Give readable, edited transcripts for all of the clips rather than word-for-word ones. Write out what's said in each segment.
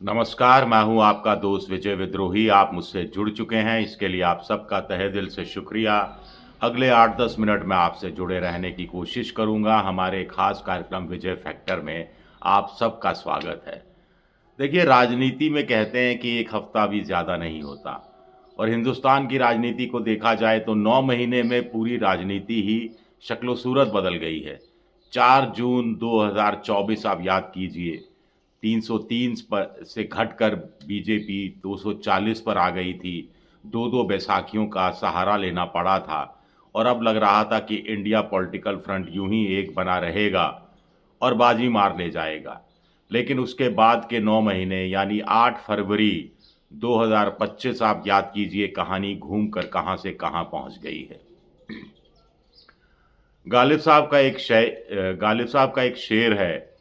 नमस्कार, मैं हूं आपका दोस्त विजय विद्रोही। आप मुझसे जुड़ चुके हैं, इसके लिए आप सबका तहे दिल से शुक्रिया। अगले 8-10 मिनट में आपसे जुड़े रहने की कोशिश करूंगा। हमारे खास कार्यक्रम विजय फैक्टर में आप सबका स्वागत है। देखिए, राजनीति में कहते हैं कि एक हफ्ता भी ज़्यादा नहीं होता और हिंदुस्तान की राजनीति को देखा जाए तो 9 महीने में पूरी राजनीति ही शक्ल सूरत बदल गई है। 4 जून 2024 आप याद कीजिए, 303 पर से घटकर बीजेपी 240 पर आ गई थी। 2-2 बैसाखियों का सहारा लेना पड़ा था और अब लग रहा था कि इंडिया पॉलिटिकल फ्रंट यूं ही एक बना रहेगा और बाजी मार ले जाएगा। लेकिन उसके बाद के 9 महीने यानी 8 फरवरी 2025 आप याद कीजिए कहानी घूम कर कहां से कहां पहुंच गई है। गालिब साहब का एक शेर है,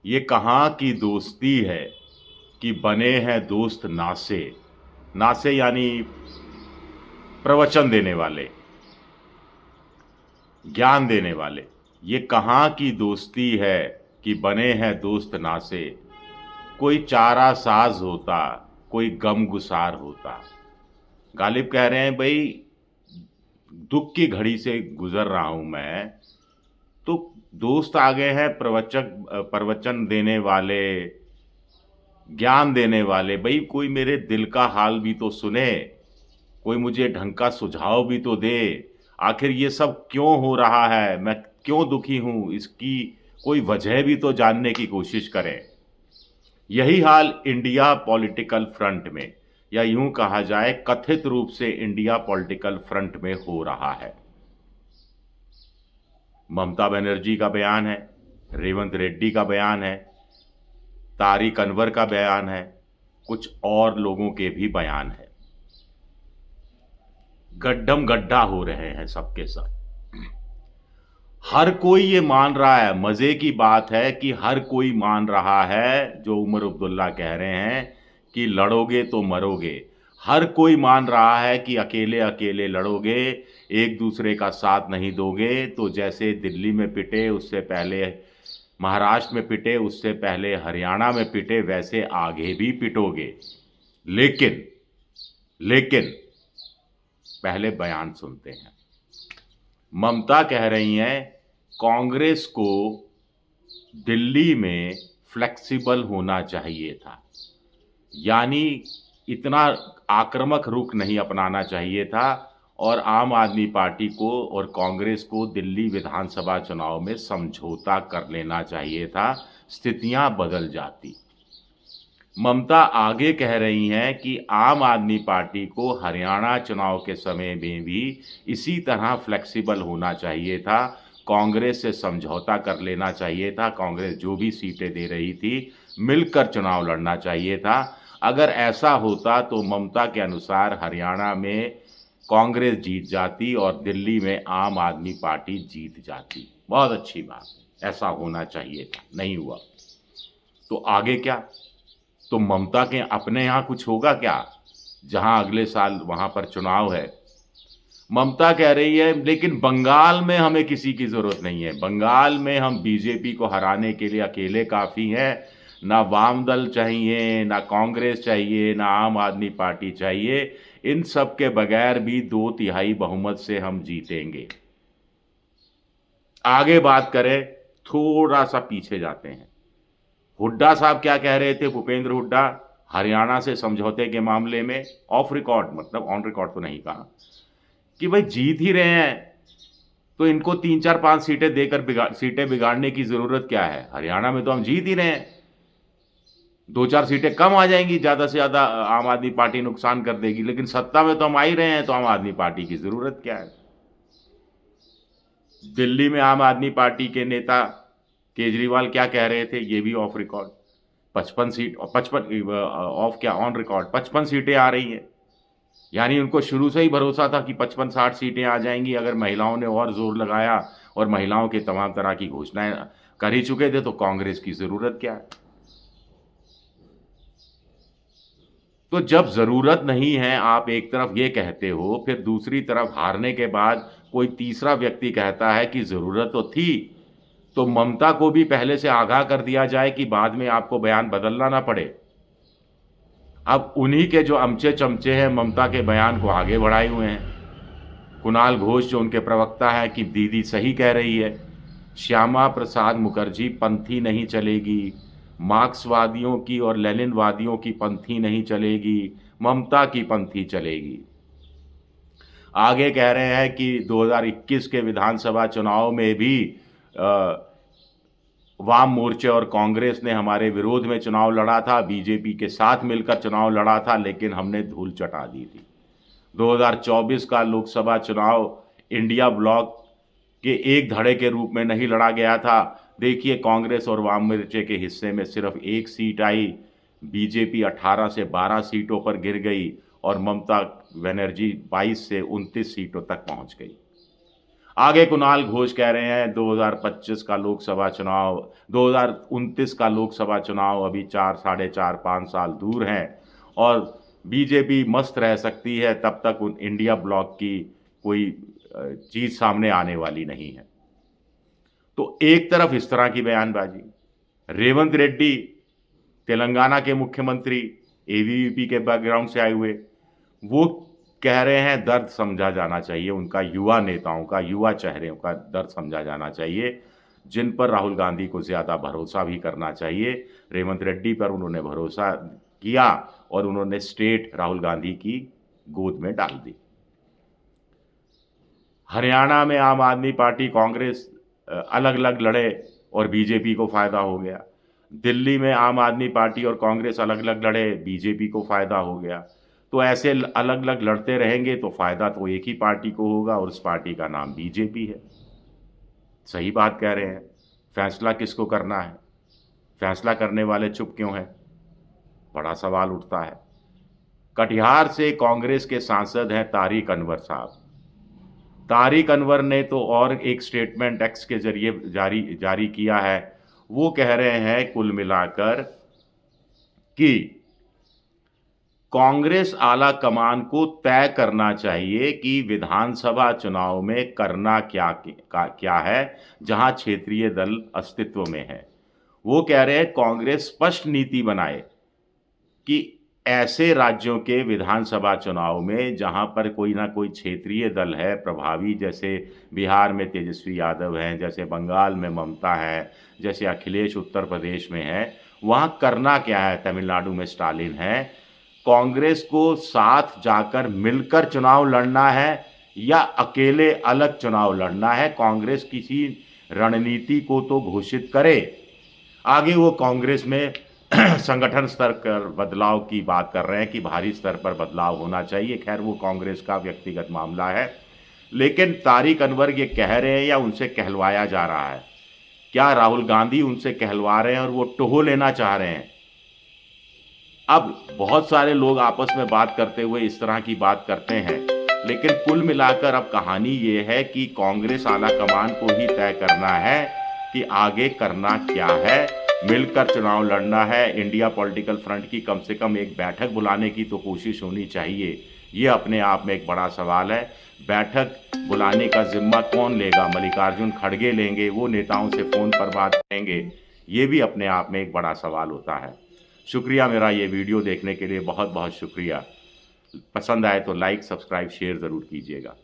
ये कहाँ की दोस्ती है कि बने हैं दोस्त नासे। नासे यानी प्रवचन देने वाले, ज्ञान देने वाले। ये कहाँ की दोस्ती है कि बने हैं दोस्त नासे। कोई चारा साज होता, कोई गमगुसार होता। गालिब कह रहे हैं, भाई दुख की घड़ी से गुजर रहा हूं मैं, तो दोस्त आ गए हैं प्रवचन देने वाले, ज्ञान देने वाले। भाई कोई मेरे दिल का हाल भी तो सुने, कोई मुझे ढंग का सुझाव भी तो दे। आखिर ये सब क्यों हो रहा है, मैं क्यों दुखी हूं, इसकी कोई वजह भी तो जानने की कोशिश करें। यही हाल इंडिया पॉलिटिकल फ्रंट में, या यूं कहा जाए कथित रूप से इंडिया पॉलिटिकल फ्रंट में हो रहा है। ममता बनर्जी का बयान है, रेवंत रेड्डी का बयान है, तारिक अनवर का बयान है, कुछ और लोगों के भी बयान है। गड्ढम गड्ढा हो रहे हैं सबके सब। हर कोई ये मान रहा है, मजे की बात है कि हर कोई मान रहा है जो उमर अब्दुल्ला कह रहे हैं कि लड़ोगे तो मरोगे। हर कोई मान रहा है कि अकेले अकेले लड़ोगे, एक दूसरे का साथ नहीं दोगे तो जैसे दिल्ली में पिटे, उससे पहले महाराष्ट्र में पिटे, उससे पहले हरियाणा में पिटे, वैसे आगे भी पिटोगे। लेकिन लेकिन पहले बयान सुनते हैं। ममता कह रही हैं कांग्रेस को दिल्ली में फ्लेक्सिबल होना चाहिए था, यानी इतना आक्रामक रुख नहीं अपनाना चाहिए था और आम आदमी पार्टी को और कांग्रेस को दिल्ली विधानसभा चुनाव में समझौता कर लेना चाहिए था, स्थितियां बदल जाती। ममता आगे कह रही हैं कि आम आदमी पार्टी को हरियाणा चुनाव के समय में भी इसी तरह फ्लेक्सिबल होना चाहिए था, कांग्रेस से समझौता कर लेना चाहिए था, कांग्रेस जो भी सीटें दे रही थी मिलकर चुनाव लड़ना चाहिए था। अगर ऐसा होता तो ममता के अनुसार हरियाणा में कांग्रेस जीत जाती और दिल्ली में आम आदमी पार्टी जीत जाती। बहुत अच्छी बात, ऐसा होना चाहिए था, नहीं हुआ। तो आगे क्या? तो ममता के अपने यहाँ कुछ होगा क्या, जहाँ अगले साल वहाँ पर चुनाव है? ममता कह रही है लेकिन बंगाल में हमें किसी की ज़रूरत नहीं है, बंगाल में हम बीजेपी को हराने के लिए अकेले काफ़ी हैं, ना वाम दल चाहिए, ना कांग्रेस चाहिए, ना आम आदमी पार्टी चाहिए, इन सब के बगैर भी 2/3 बहुमत से हम जीतेंगे। आगे बात करें, थोड़ा सा पीछे जाते हैं। हुड्डा साहब क्या कह रहे थे, भूपेंद्र हुड्डा, हरियाणा से समझौते के मामले में, ऑफ रिकॉर्ड, मतलब ऑन रिकॉर्ड तो नहीं कहा, कि भाई जीत ही रहे हैं तो इनको 3-4-5 सीटें देकर सीटें बिगाड़ने की जरूरत क्या है? हरियाणा में तो हम जीत ही रहे हैं, 2-4 सीटें कम आ जाएंगी, ज्यादा से ज्यादा आम आदमी पार्टी नुकसान कर देगी, लेकिन सत्ता में तो हम आ ही रहे हैं, तो आम आदमी पार्टी की जरूरत क्या है? दिल्ली में आम आदमी पार्टी के नेता केजरीवाल क्या कह रहे थे, ये भी ऑफ रिकॉर्ड। 55 सीट, 55 ऑफ क्या, ऑन रिकॉर्ड, 55 सीटें आ रही हैं, यानी उनको शुरू से ही भरोसा था कि 55-60 सीटें आ जाएंगी। अगर महिलाओं ने और जोर लगाया और महिलाओं के तमाम तरह की घोषणाएं कर ही चुके थे, तो कांग्रेस की जरूरत क्या है? तो जब जरूरत नहीं है, आप एक तरफ ये कहते हो, फिर दूसरी तरफ हारने के बाद कोई तीसरा व्यक्ति कहता है कि जरूरत तो थी, तो ममता को भी पहले से आगाह कर दिया जाए कि बाद में आपको बयान बदलना ना पड़े। अब उन्हीं के जो अमचे चमचे हैं ममता के बयान को आगे बढ़ाए हुए हैं। कुणाल घोष जो उनके प्रवक्ता हैं कि दीदी सही कह रही है, श्यामा प्रसाद मुखर्जी पंथी नहीं चलेगी, मार्क्सवादियों की और लेनिनवादियों की पंथी नहीं चलेगी, ममता की पंथी चलेगी। आगे कह रहे हैं कि 2021 के विधानसभा चुनाव में भी वाम मोर्चे और कांग्रेस ने हमारे विरोध में चुनाव लड़ा था, बीजेपी के साथ मिलकर चुनाव लड़ा था, लेकिन हमने धूल चटा दी थी। 2024 का लोकसभा चुनाव इंडिया ब्लॉक के एक धड़े के रूप में नहीं लड़ा गया था। देखिए, कांग्रेस और वाम मोर्चे के हिस्से में सिर्फ एक सीट आई, बीजेपी 18 से 12 सीटों पर गिर गई और ममता बनर्जी 22 से 29 सीटों तक पहुंच गई। आगे कुणाल घोष कह रहे हैं 2025 का लोकसभा चुनाव 2029 का लोकसभा चुनाव अभी 4, साढ़े 4, 5 साल दूर हैं और बीजेपी मस्त रह सकती है, तब तक उन इंडिया ब्लॉक की कोई चीज़ सामने आने वाली नहीं है। तो एक तरफ इस तरह की बयानबाजी, रेवंत रेड्डी तेलंगाना के मुख्यमंत्री एबीवीपी के बैकग्राउंड से आए हुए, वो कह रहे हैं दर्द समझा जाना चाहिए, उनका युवा नेताओं का, युवा चेहरों का दर्द समझा जाना चाहिए, जिन पर राहुल गांधी को ज़्यादा भरोसा भी करना चाहिए। रेवंत रेड्डी पर उन्होंने भरोसा किया और उन्होंने स्टेट राहुल गांधी की गोद में डाल दी। हरियाणा में आम आदमी पार्टी कांग्रेस अलग अलग लड़े और बीजेपी को फ़ायदा हो गया। दिल्ली में आम आदमी पार्टी और कांग्रेस अलग अलग लड़े, बीजेपी को फ़ायदा हो गया। तो ऐसे अलग अलग लड़ते रहेंगे तो फ़ायदा तो एक ही पार्टी को होगा और उस पार्टी का नाम बीजेपी है। सही बात कह रहे हैं। फैसला किसको करना है? फैसला करने वाले चुप क्यों हैं? बड़ा सवाल उठता है। कटिहार से कांग्रेस के सांसद हैं तारिक अनवर साहब। तारिक अनवर ने तो और एक स्टेटमेंट एक्स के जरिए जारी किया है। वो कह रहे हैं कुल मिलाकर कि कांग्रेस आला कमान को तय करना चाहिए कि विधानसभा चुनाव में करना क्या है, जहां क्षेत्रीय दल अस्तित्व में है। वो कह रहे हैं कांग्रेस स्पष्ट नीति बनाए कि ऐसे राज्यों के विधानसभा चुनाव में जहां पर कोई ना कोई क्षेत्रीय दल है प्रभावी, जैसे बिहार में तेजस्वी यादव हैं, जैसे बंगाल में ममता है, जैसे अखिलेश उत्तर प्रदेश में है, वहां करना क्या है। तमिलनाडु में स्टालिन है। कांग्रेस को साथ जाकर मिलकर चुनाव लड़ना है या अकेले अलग चुनाव लड़ना है। कांग्रेस किसी रणनीति को तो घोषित करे। आगे वो कांग्रेस में संगठन स्तर पर बदलाव की बात कर रहे हैं कि भारी स्तर पर बदलाव होना चाहिए। खैर, वो कांग्रेस का व्यक्तिगत मामला है, लेकिन तारिक अनवर ये कह रहे हैं या उनसे कहलवाया जा रहा है? क्या राहुल गांधी उनसे कहलवा रहे हैं और वो टोह लेना चाह रहे हैं? अब बहुत सारे लोग आपस में बात करते हुए इस तरह की बात करते हैं, लेकिन कुल मिलाकर अब कहानी ये है कि कांग्रेस आला कमान को ही तय करना है कि आगे करना क्या है। मिलकर चुनाव लड़ना है। इंडिया पॉलिटिकल फ्रंट की कम से कम एक बैठक बुलाने की तो कोशिश होनी चाहिए। ये अपने आप में एक बड़ा सवाल है। बैठक बुलाने का जिम्मा कौन लेगा? मल्लिकार्जुन खड़गे लेंगे? वो नेताओं से फ़ोन पर बात करेंगे? ये भी अपने आप में एक बड़ा सवाल होता है। शुक्रिया, मेरा ये वीडियो देखने के लिए बहुत बहुत शुक्रिया। पसंद आए तो लाइक, सब्सक्राइब, शेयर ज़रूर कीजिएगा।